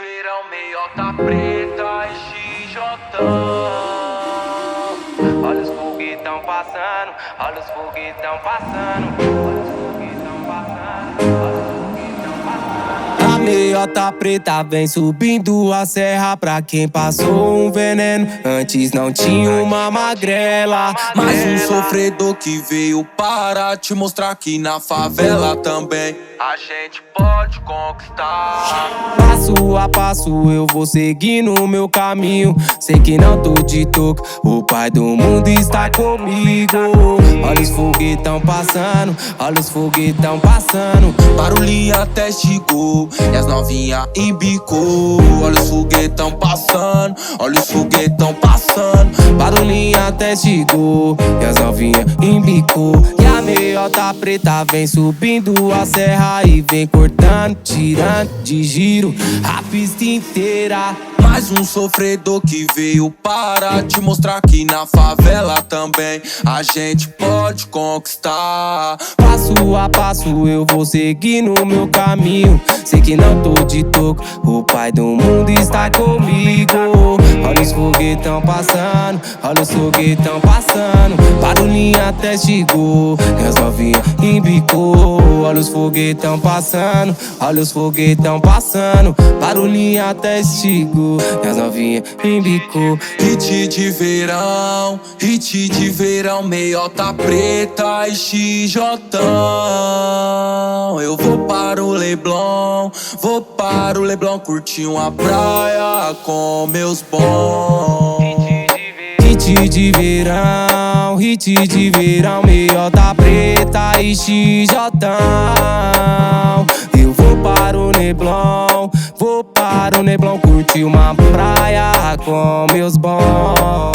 verão, meiota preta e xijotão. Olha os foguetão passando, olha os foguetão passando, olha os foguetão passando, olha os foguetão passando. A meiota preta vem subindo a serra pra quem passou um veneno. Antes não tinha uma magrela, Mais um sofredor que veio para te mostrar que na favela também A gente pode conquistar. passo a passo eu vou seguindo o meu caminho. Sei que não tô de toca, o pai do mundo está comigo. Olha os foguetão passando, olha os foguetão passando. barulhinho até chegou e as novinha embicou. Olha os foguetão passando, olha os foguetão passando. Barulhinho até chegou e as novinha embicou. E a meiota preta vem subindo a serra e vem cortando, tirando de giro a pista inteira. Mais um sofredor que veio para te mostrar que na favela também a gente pode conquistar. Passo a passo eu vou seguindo o meu caminho. Sei que não tô de toca, o pai do mundo está comigo. Olha os foguetão passando, olha os foguetão passando. Barulhinho até chegou e as novinha embicou. Olha os foguetão passando, olha os foguetão passando. Barulhinho até chegou e as novinha embicou. Hit de verão, meiota preta e xijotão. Eu vou para o Leblon, curtir uma praia com meus bons. Hit de verão, meiota preta e xijotão. Eu vou para o Neblon, curtir uma praia com meus bons.